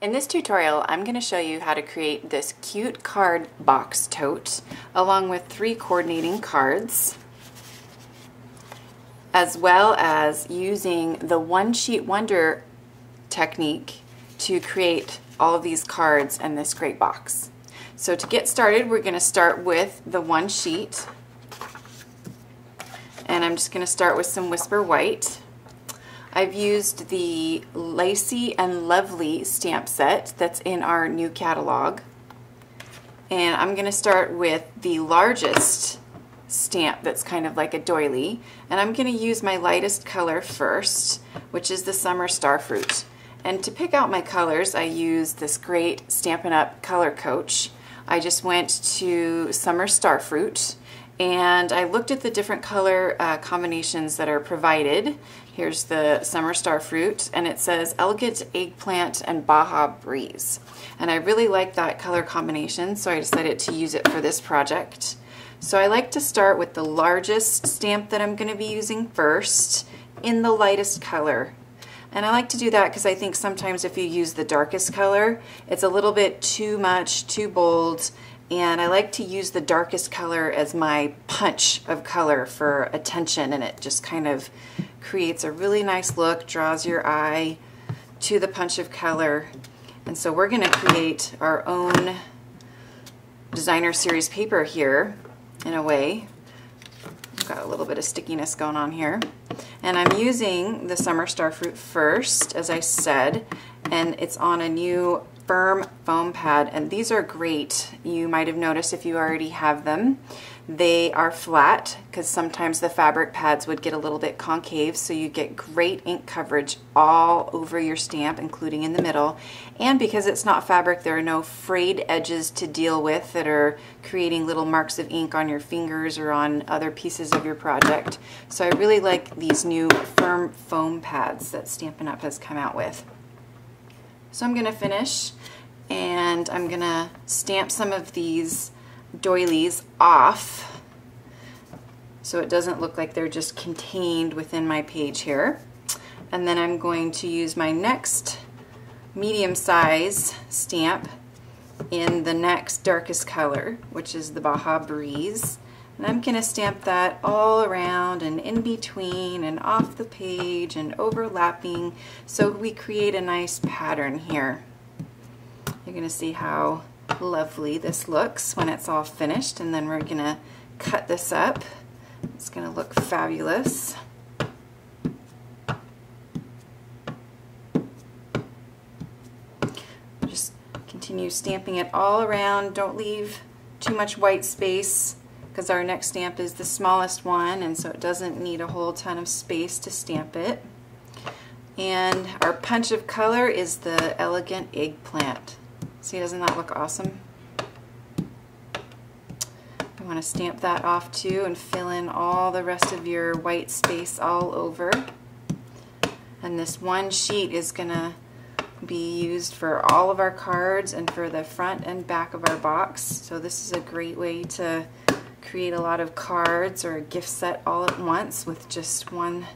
In this tutorial, I'm going to show you how to create this cute card box tote along with 3 coordinating cards, as well as using the one sheet wonder technique to create all of these cards and this great box. So to get started, we're going to start with the one sheet, and I'm just going to start with some Whisper White. I've used the Lacy and Lovely stamp set that's in our new catalog, and I'm going to start with the largest stamp that's kind of like a doily, and I'm going to use my lightest color first, which is the Summer Starfruit. And to pick out my colors, I used this great Stampin' Up color coach. I just went to Summer Starfruit and I looked at the different color combinations that are provided. Here's the Summer Starfruit, and it says Elegant Eggplant and Baja Breeze. And I really like that color combination, so I decided to use it for this project. So I like to start with the largest stamp that I'm going to be using first in the lightest color. And I like to do that because I think sometimes if you use the darkest color, it's a little bit too much, too bold, and I like to use the darkest color as my punch of color for attention, and it just kind of creates a really nice look, draws your eye to the punch of color. And so we're going to create our own designer series paper here in a way. Got a little bit of stickiness going on here. And I'm using the Summer Starfruit first, as I said, and it's on a new firm foam pad, and these are great. You might have noticed if you already have them. They are flat because sometimes the fabric pads would get a little bit concave, so you get great ink coverage all over your stamp, including in the middle. And because it's not fabric, there are no frayed edges to deal with that are creating little marks of ink on your fingers or on other pieces of your project. So I really like these new firm foam pads that Stampin' Up has come out with. So I'm going to finish, and I'm going to stamp some of these doilies off so it doesn't look like they're just contained within my page here. And then I'm going to use my next medium size stamp in the next darkest color, which is the Baja Breeze, and I'm going to stamp that all around and in between and off the page and overlapping, so we create a nice pattern here. You're going to see how lovely this looks when it's all finished, and then we're going to cut this up. It's going to look fabulous. Just continue stamping it all around. Don't leave too much white space because our next stamp is the smallest one, and so it doesn't need a whole ton of space to stamp it. And our punch of color is the Elegant Eggplant. See, doesn't that look awesome? You want to stamp that off too and fill in all the rest of your white space all over. And this one sheet is going to be used for all of our cards and for the front and back of our box. So this is a great way to create a lot of cards or a gift set all at once with just one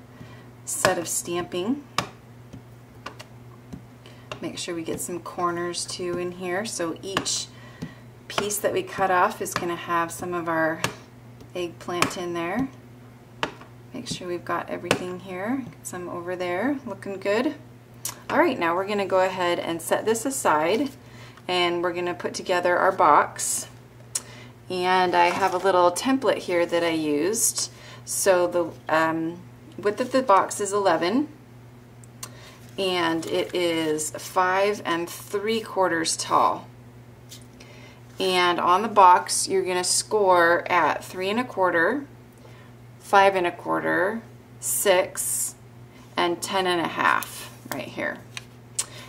set of stamping. Make sure we get some corners too in here, so each piece that we cut off is going to have some of our eggplant in there. Make sure we've got everything here. Get some over there, looking good. Alright, now we're going to go ahead and set this aside, and we're going to put together our box. And I have a little template here that I used. So the width of the box is 11, and it is 5 3/4 tall. And on the box, you're going to score at 3 1/4, 5 1/4, 6, and 10 1/2 right here.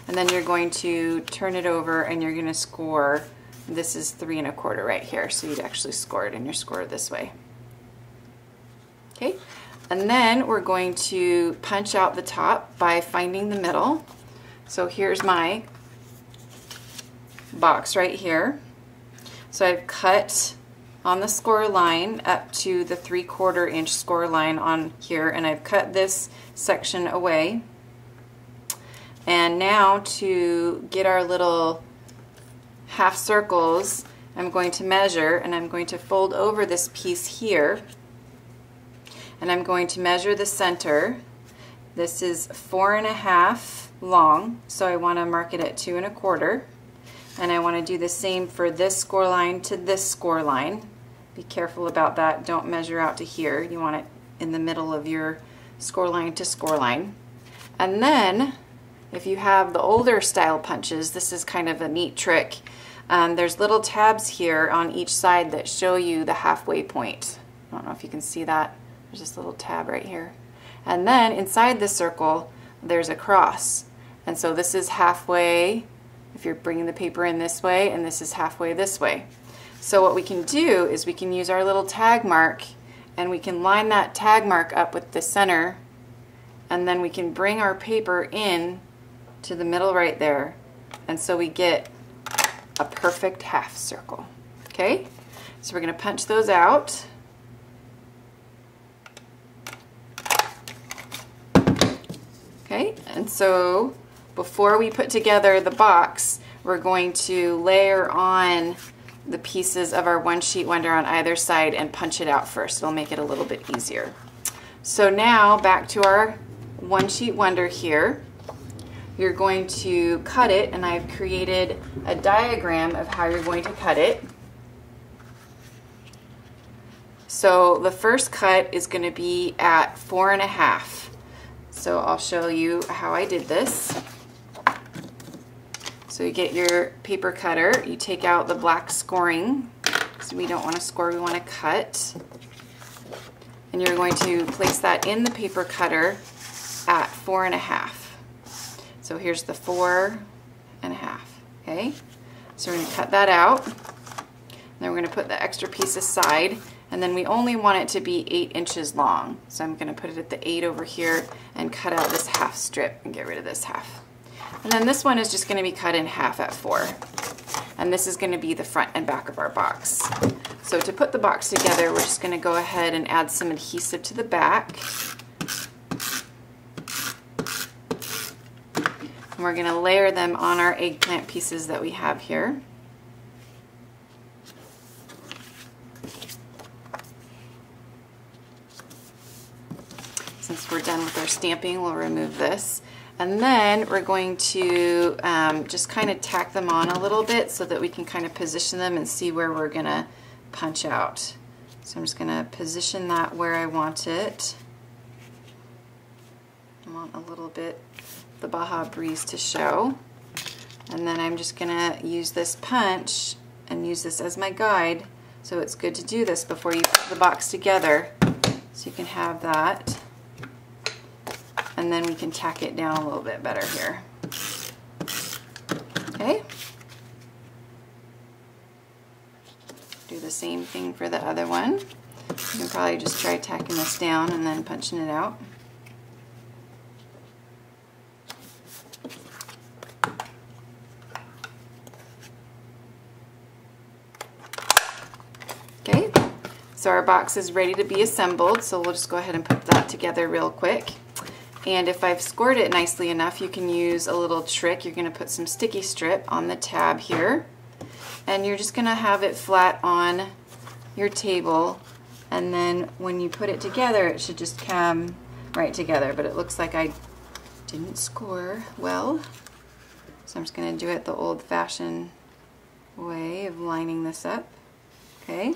And then you're going to turn it over, and you're going to score. This is 3 1/4 right here, so you'd actually score it in your score this way. Okay, and then we're going to punch out the top by finding the middle. So here's my box right here. So I've cut on the score line up to the 3/4 inch score line on here, and I've cut this section away. And now to get our little half circles, I'm going to measure, and I'm going to fold over this piece here, and I'm going to measure the center. This is 4.5 long, so I want to mark it at 2 1/4, and I want to do the same for this score line to this score line. Be careful about that. Don't measure out to here. You want it in the middle of your score line to score line. And then if you have the older style punches, this is kind of a neat trick. There's little tabs here on each side that show you the halfway point. I don't know if you can see that. There's this little tab right here. And then inside the circle, there's a cross. And so this is halfway if you're bringing the paper in this way, and this is halfway this way. So what we can do is we can use our little tag mark, and we can line that tag mark up with the center, and then we can bring our paper in to the middle right there, and so we get a perfect half circle. Okay, so we're going to punch those out. Okay, and so before we put together the box, we're going to layer on the pieces of our one sheet wonder on either side and punch it out first. It'll make it a little bit easier. So now back to our one sheet wonder here. You're going to cut it, and I've created a diagram of how you're going to cut it. So the first cut is going to be at 4.5. So I'll show you how I did this. So you get your paper cutter, you take out the black scoring, so we don't want to score, we want to cut. And you're going to place that in the paper cutter at 4.5. So here's the 4.5, okay? So we're going to cut that out. Then we're going to put the extra piece aside, and then we only want it to be 8 inches long. So I'm going to put it at the 8 over here and cut out this half strip and get rid of this half. And then this one is just going to be cut in half at 4. And this is going to be the front and back of our box. So to put the box together, we're just going to go ahead and add some adhesive to the back. And we're going to layer them on our eggplant pieces that we have here. Since we're done with our stamping, we'll remove this. And then we're going to just kind of tack them on a little bit so that we can kind of position them and see where we're going to punch out. So I'm just going to position that where I want it. I want a little bit of the Baja Breeze to show. And then I'm just going to use this punch and use this as my guide. So it's good to do this before you put the box together. So you can have that. And then we can tack it down a little bit better here. Okay. Do the same thing for the other one. You can probably just try tacking this down and then punching it out. Okay, so our box is ready to be assembled, so we'll just go ahead and put that together real quick. And if I've scored it nicely enough, you can use a little trick. You're going to put some sticky strip on the tab here, and you're just going to have it flat on your table, and then when you put it together, it should just come right together. But it looks like I didn't score well, so I'm just going to do it the old-fashioned way of lining this up. Okay.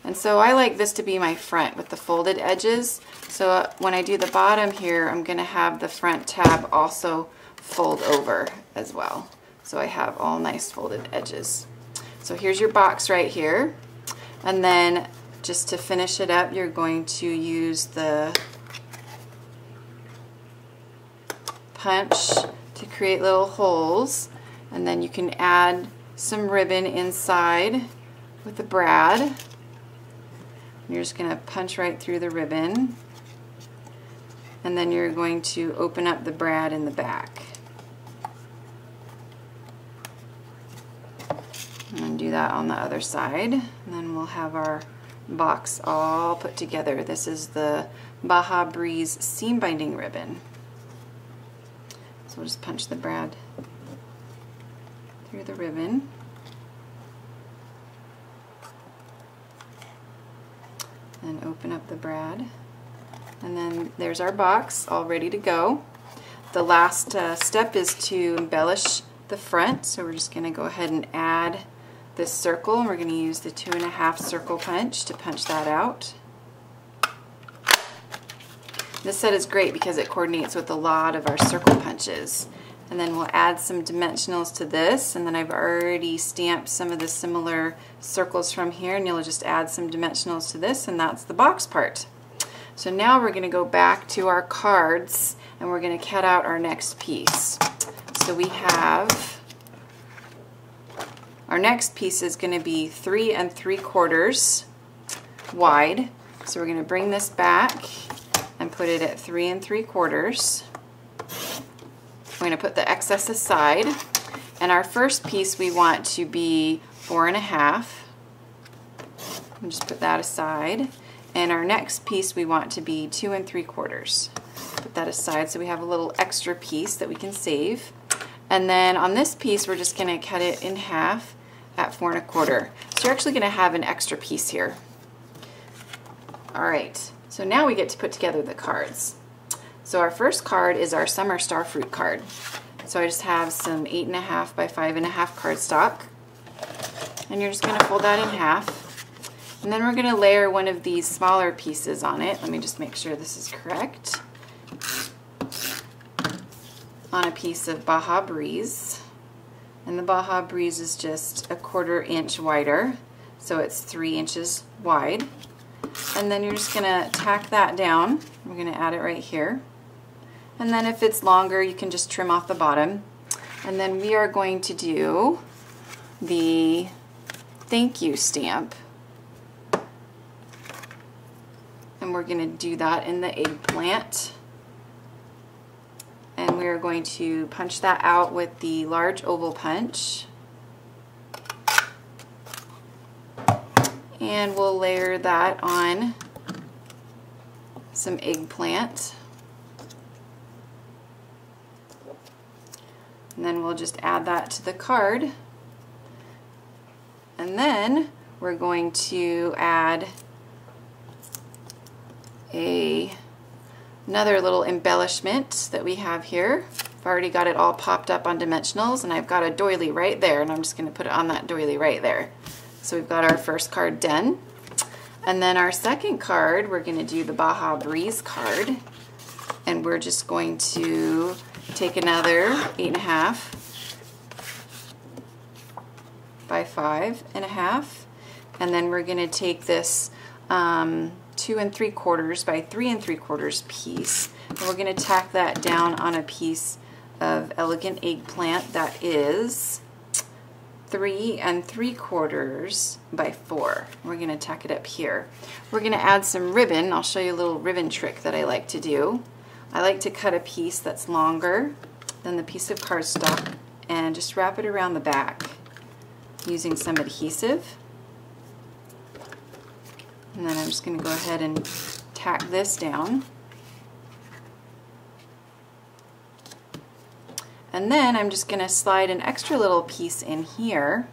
And so I like this to be my front with the folded edges. So when I do the bottom here, I'm going to have the front tab also fold over as well. So I have all nice folded edges. So here's your box right here. And then just to finish it up, you're going to use the punch to create little holes. And then you can add some ribbon inside with the brad. You're just going to punch right through the ribbon, and then you're going to open up the brad in the back. And do that on the other side, and then we'll have our box all put together. This is the Baja Breeze seam binding ribbon. So we'll just punch the brad through the ribbon. And open up the brad. And then there's our box all ready to go. The last step is to embellish the front. So we're just going to go ahead and add this circle, and we're going to use the 2.5 circle punch to punch that out. This set is great because it coordinates with a lot of our circle punches. And then we'll add some dimensionals to this, and then I've already stamped some of the similar circles from here, and you'll just add some dimensionals to this, and that's the box part. So now we're going to go back to our cards, and we're going to cut out our next piece. So we have, our next piece is going to be 3 3/4 wide. So we're going to bring this back and put it at 3 3/4. We're going to put the excess aside, and our first piece we want to be 4.5. We'll just put that aside, and our next piece we want to be 2 3/4. Put that aside so we have a little extra piece that we can save. And then on this piece we're just going to cut it in half at 4 1/4. So you're actually going to have an extra piece here. Alright, so now we get to put together the cards. So our first card is our Summer Starfruit card. So I just have some 8.5 by 5.5 cardstock, and you're just going to fold that in half. And then we're going to layer one of these smaller pieces on it. Let me just make sure this is correct. On a piece of Baja Breeze. And the Baja Breeze is just 1/4 inch wider, so it's 3 inches wide. And then you're just going to tack that down. We're going to add it right here. And then if it's longer, you can just trim off the bottom. And then we are going to do the thank you stamp. And we're going to do that in the eggplant. And we're going to punch that out with the large oval punch. And we'll layer that on some eggplant. And then we'll just add that to the card. And then we're going to add another little embellishment that we have here. I've already got it all popped up on dimensionals, and I've got a doily right there, and I'm just going to put it on that doily right there. So we've got our first card done. And then our second card, we're going to do the Baja Breeze card. And we're just going to take another 8.5 by 5.5. And then we're going to take this 2 3/4 by 3 3/4 piece. And we're going to tack that down on a piece of elegant eggplant that is 3 3/4 by 4. We're going to tack it up here. We're going to add some ribbon. I'll show you a little ribbon trick that I like to do. I like to cut a piece that's longer than the piece of cardstock and just wrap it around the back using some adhesive. And then I'm just going to go ahead and tack this down. And then I'm just going to slide an extra little piece in here,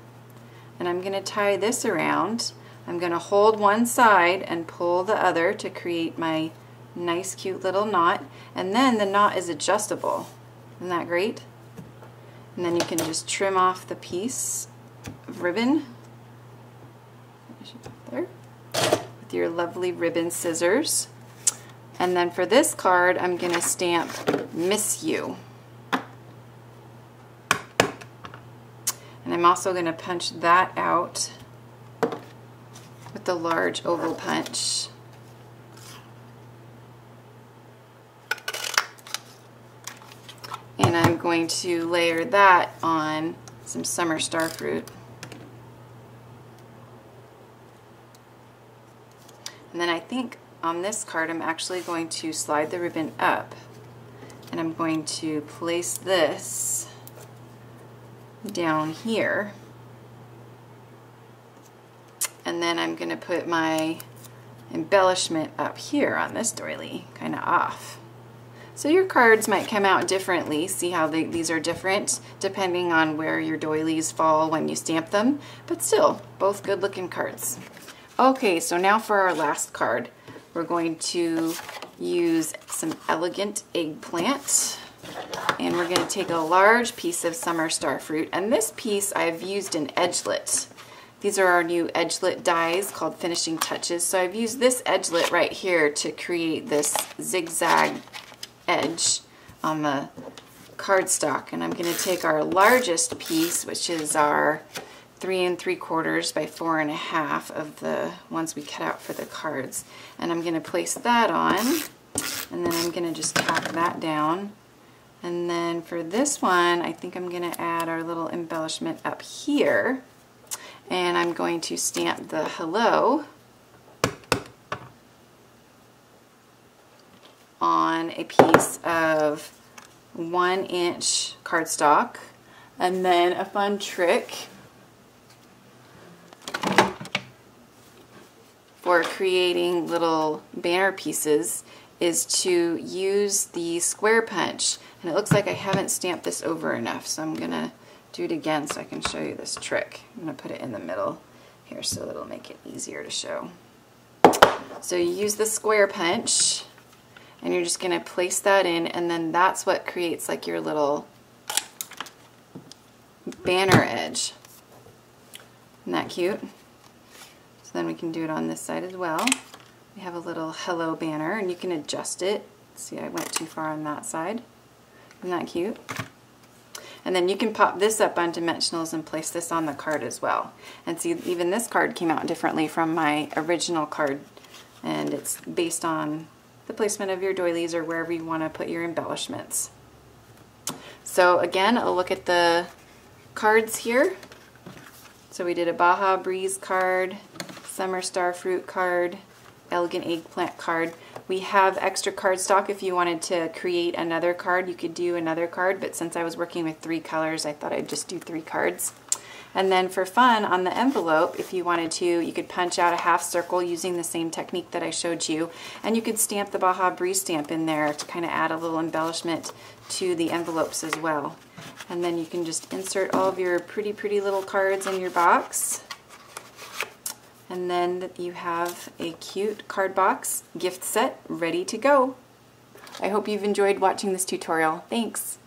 and I'm going to tie this around. I'm going to hold one side and pull the other to create my nice cute little knot, and then the knot is adjustable. Isn't that great? And then you can just trim off the piece of ribbon there with your lovely ribbon scissors. And then for this card I'm going to stamp Miss You. And I'm also going to punch that out with the large oval punch. And I'm going to layer that on some Summer Starfruit. And then I think on this card I'm actually going to slide the ribbon up, and I'm going to place this down here, and then I'm going to put my embellishment up here on this doily, kind of off. So your cards might come out differently. See how these are different depending on where your doilies fall when you stamp them, but still, both good looking cards. Okay, so now for our last card. We're going to use some elegant eggplant, and we're going to take a large piece of summer star fruit, and this piece I've used in edgelit. These are our new edgelit dies called Finishing Touches. So I've used this edgelit right here to create this zigzag edge on the cardstock. And I'm going to take our largest piece, which is our 3 3/4 by 4 1/2 of the ones we cut out for the cards. And I'm going to place that on, and then I'm going to just tack that down. And then for this one, I think I'm going to add our little embellishment up here. And I'm going to stamp the hello on a piece of 1-inch cardstock. And then a fun trick for creating little banner pieces is to use the square punch. And it looks like I haven't stamped this over enough, so I'm going to do it again so I can show you this trick. I'm going to put it in the middle here so it'll make it easier to show. So you use the square punch, and you're just going to place that in, and then that's what creates like your little banner edge. Isn't that cute? So then we can do it on this side as well. We have a little hello banner, and you can adjust it. See, I went too far on that side. Isn't that cute? And then you can pop this up on dimensionals and place this on the card as well. And see, even this card came out differently from my original card, and it's based on the placement of your doilies or wherever you want to put your embellishments. So again, a look at the cards here. So we did a Baja Breeze card, Summer Star Fruit card, Elegant Eggplant card. We have extra cardstock. If you wanted to create another card, you could do another card, but since I was working with 3 colors, I thought I'd just do 3 cards. And then for fun, on the envelope, if you wanted to, you could punch out a half circle using the same technique that I showed you, and you could stamp the Baja Breeze stamp in there to kind of add a little embellishment to the envelopes as well. And then you can just insert all of your pretty, pretty little cards in your box. And then you have a cute card box gift set ready to go. I hope you've enjoyed watching this tutorial. Thanks!